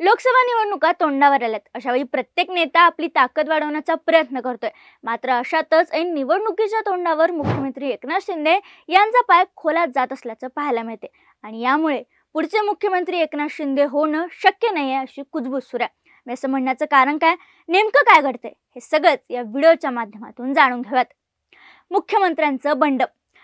लोकसभा निवडणुका तोंडावर आल्यात। अशावेळी प्रत्येक नेता आपली ताकद वाढवण्याचा प्रयत्न करतोय। मात्र अशातच ऐन निवडणुकीच्या तोंडावर मुख्यमंत्री एकनाथ शिंदे यांचा पाय खोलात जात असल्याचं पाहायला मिळते आणि यामुळे पुढचे मुख्यमंत्री एकनाथ शिंदे होणं शक्य नाहीये अशी कुजबूज सुरू आहे। मी असं म्हणण्याचं कारण काय, नेमकं काय घडतंय हे सगळंच या व्हिडिओच्या माध्यमातून जाणून घेऊयात। मुख्यमंत्र्यांचं बंड।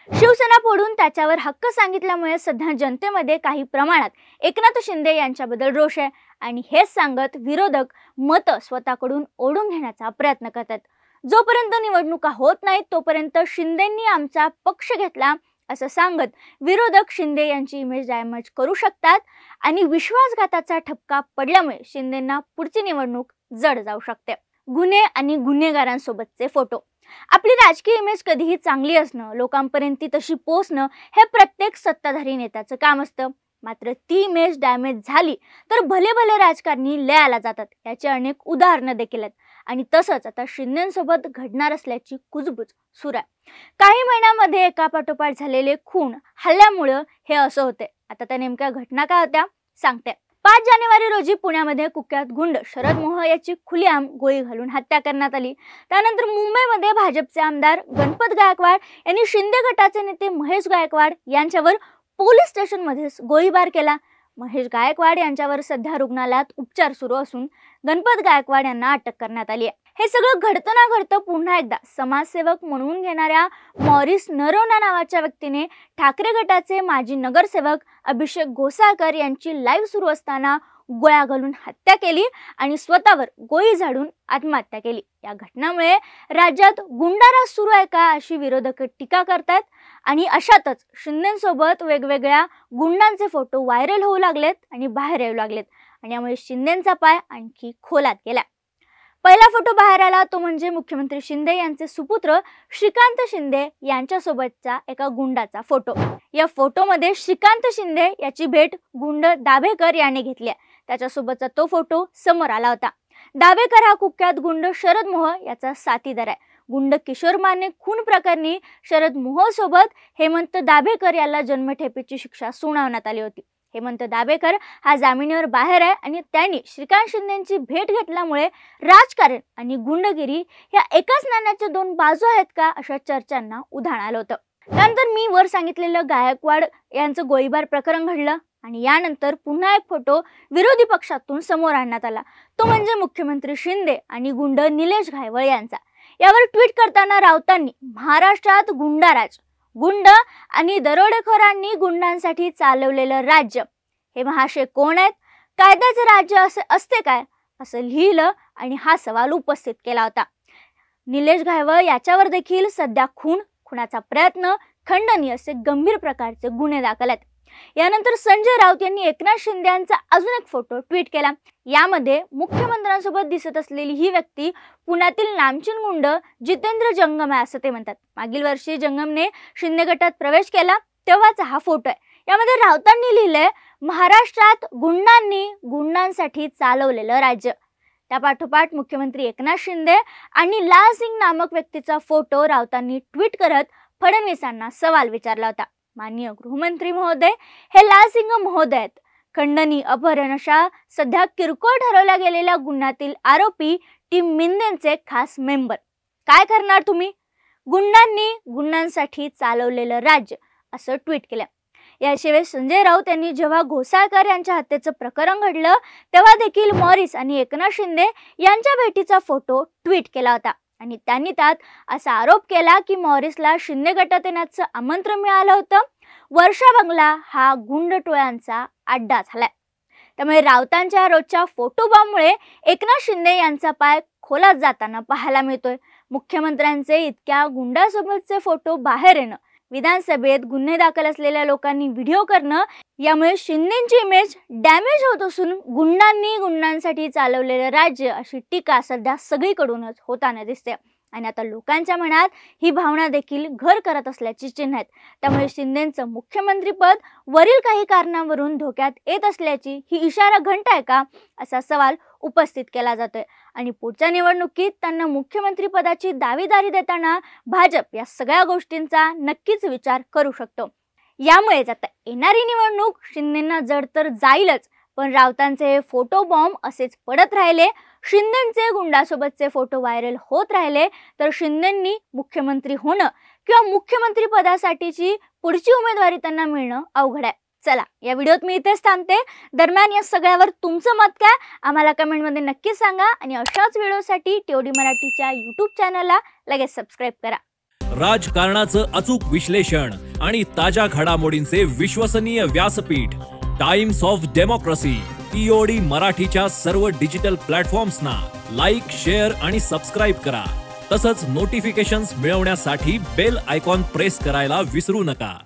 शिवसेना फोडून त्याच्यावर हक्क सांगितल्यामुळे सध्या जनतेमध्ये काही प्रमाणात एकनाथ शिंदे यांच्याबद्दल रोष आहे आणि हेच सांगत विरोधक मत स्वतःकडून ओढून घेण्याचा प्रयत्न करतात। जोपर्यंत निवडणुका होत नाहीत तोपर्यंत शिंदेंनी आमचा पक्ष घेतला असं सांगत विरोधक शिंदे यांची इमेज डॅमेज करू शकतात आणि विश्वासघाताचा ठपका पडल्यामुळे शिंदेंना पुढची निवडणूक जड जाऊ शकते। गुन्हे आणि गुन्हेगारांसोबतचे फोटो। आपली राजकीय इमेज कधीही चांगली असणं, लोकांपर्यंत तशी पोहोचणं हे प्रत्येक सत्ताधारी नेत्याचं काम असतं। मात्र ती इमेज डॅमेज झाली तर भले भले राजकारणी लयाला जातात। याची अनेक उदाहरणं देखील आहेत आणि तसंच आता शिंदेंसोबत घडणार असल्याची कुजबूज सुरू आहे। काही महिन्यांमध्ये एकापाठोपाठ झालेले खून हल्ल्यामुळे हे असं होते। आता त्या नेमक्या घटना काय होत्या सांगते। 5 जानेवारी रोजी पुण्यामध्ये कुख्यात गुंड शरद मोह याची खुलेआम गोळी घालून हत्या करण्यात आली। त्यानंतर मुंबईमध्ये भाजपचे आमदार गणपत गायकवाड यांनी शिंदे गटाचे नेते महेश गायकवाड यांच्यावर पोलीस स्टेशनमध्येच गोळीबार केला। महेश गायकवाड यांच्यावर सध्या रुग्णालयात उपचार सुरू असून गणपत गायकवाड यांना अटक करण्यात आली आहे। हे सगळं घडतं पुन्हा एकदा समाजसेवक म्हणून घेणाऱ्या मॉरिस नरवणे नावाच्या व्यक्तीने ठाकरे गटाचे माजी नगरसेवक अभिषेक घोसाळकर यांची लाईव्ह सुरू असताना गोळ्या घालून हत्या केली आणि स्वतःवर गोळी झाडून आत्महत्या केली। या घटनेमुळे राज्यात गुंडाराज सुरू आहे का अशी विरोधक टीका करतात आणि अशातच शिंदेंसोबत वेगवेगळ्या गुंडांचे फोटो व्हायरल होऊ लागलेत आणि बाहेर येऊ लागलेत आणि यामुळे शिंदेंचा पाय आणखी खोलात गेला। पहिला फोटो बाहेर आला तो म्हणजे मुख्यमंत्री शिंदे यांचे सुपुत्र श्रीकांत शिंदे यांच्यासोबतचा एका गुंडाचा फोटो। या फोटोमध्ये श्रीकांत शिंदे याची भेट गुंड दाभेकर याने घेतली। त्याच्यासोबतचा तो फोटो समोर आला होता। दाभेकर हा कुख्यात गुंड शरद मोह याचा साथीदार आहे। गुंड किशोर माने खून प्रकरणी शरद मोह सोबत हेमंत दाभेकर याला जन्मठेपेची शिक्षा सुनावण्यात आली होती। हेमंत दाभेकर हा जामिनावर बाहेर आहे आणि त्यांनी श्रीकांत शिंदेंची भेट घेतल्यामुळे राजकारण आणि गुंडगिरी या एकाच नाण्याच्या 2 बाजू आहेत का अशा चर्चांना उधाण आलं होतं। त्यानंतर मी वर सांगितलेलं गायकवाड यांचं गोळीबार प्रकरण घडलं आणि यानंतर पुन्हा एक फोटो विरोधी पक्षातून समोर आणण्यात आला तो म्हणजे मुख्यमंत्री शिंदे आणि गुंड निलेश घायवळ यांचा। यावर ट्विट करताना राऊतांनी महाराष्ट्रात गुंडाराज, गुंड आणि दरोडेखोरांनी गुंडांसाठी चालवलेलं राज्य, हे महाशय कोण आहेत, कायद्याचे राज्य असते काय असं लिहिलं आणि हा सवाल उपस्थित केला होता। निलेश घायवळ याच्यावर देखील सध्या खुनाचा प्रयत्न, खंडणी असे गंभीर प्रकारचे गुन्हे दाखल आहेत। यानंतर संजय राऊत यांनी एकनाथ शिंदे यांचा अजून एक फोटो ट्विट केला। यामध्ये मुख्यमंत्र्यांसोबत दिसत असलेली ही व्यक्ती पुण्यातील नामचीन गुंड जितेंद्र जंगम आहे असं ते म्हणतात। मागील वर्षी जंगमने शिंदे गटात प्रवेश केला तेव्हाचा हा फोटो आहे। यामध्ये राऊतांनी लिहिलंय महाराष्ट्रात गुंडांनी गुंडांसाठी चालवलेलं राज्य। त्यापाठोपाठ मुख्यमंत्री एकनाथ शिंदे आणि लाल सिंग नामक व्यक्तीचा फोटो राऊतांनी ट्विट करत फडणवीसांना सवाल विचारला होता। माननीय गृहमंत्री महोदय, हे लाल सिंग महोदय आहेत। खंडणी, अपहरण अशा सध्या किरकोळ ठरवल्या गेलेल्या गुन्ह्यातील आरोपी टीम मिंदेंचे खास मेंबर। काय करणार तुम्ही? गुंडांनी गुंडांसाठी चालवलेलं राज्य असं ट्विट केलं। याशिवाय संजय राऊत यांनी जेव्हा घोसाळकर यांच्या हत्येचं प्रकरण घडलं तेव्हा देखील मॉरिस आणि एकनाथ शिंदे यांच्या भेटीचा फोटो ट्विट केला होता आणि त्यांनी त्यात असा आरोप केला की मॉरिसला शिंदे गटात येण्याचं आमंत्रण मिळालं होतं। वर्षा बंगला हा गुंड टोळ्यांचा अड्डा झालाय। त्यामुळे राऊतांच्या रोजच्या फोटो बॉम्बमुळे एकनाथ शिंदे यांचा पाय खोलात जाताना पाहायला मिळतोय। मुख्यमंत्र्यांचे इतक्या गुंडासोबतचे फोटो बाहेर येणं, विधानसभेत गुन्हे दाखल असलेल्या लोकांनी व्हिडिओ करणं, यामुळे शिंदेंची इमेज डॅमेज होत असून गुंडांनी गुंडांसाठी चालवलेलं राज्य अशी टीका सध्या सगळीकडूनच होताना दिसते आणि आता लोकांच्या मनात ही भावना देखील घर करत असल्याची चिन्ह आहेत। त्यामुळे शिंदेंचं मुख्यमंत्रीपद वरील काही कारणांवरून धोक्यात येत असल्याची ही इशारा घंटा आहे का असा सवाल उपस्थित केला जातोय आणि पुढच्या निवडणुकीत त्यांना मुख्यमंत्री पदाची दावेदारी देताना भाजप या सगळ्या गोष्टींचा नक्कीच विचार करू शकतो। यामुळे आता येणारी निवडणूक शिंदेंना जड तर जाईलच, पण राऊतांचे हे फोटो बॉम्ब असेच पडत राहिले, शिंदेचे गुंडासोबतचे फोटो व्हायरल होत राहिले, तर शिंदेंनी मुख्यमंत्री होणं किंवा मुख्यमंत्री पदासाठीची पुढची उमेदवारी त्यांना मिळणं अवघड आहे. चला, या व्हिडिओत मी इथेच थांबते. दरम्यान या सगळ्यावर तुमचं मत काय आम्हाला कमेंटमध्ये नक्की सांगा आणि अशाच व्हिडिओसाठी टीओडी मराठीच्या यूट्यूब चॅनलला लगेच सबस्क्राईब करा. राजकारणाचं अचूक विश्लेषण आणि ताज्या घडामोडींचे विश्वसनीय व्यासपीठ टाइम्स ऑफ डेमोक्रेसी टीओडी मराठीच्या सर्व डिजिटल प्लॅटफॉर्म्सना लाईक, शेअर आणि सबस्क्राईब करा. तसंच नोटिफिकेशन्स मिळवण्यासाठी बेल आयकॉन प्रेस करायला विसरू नका.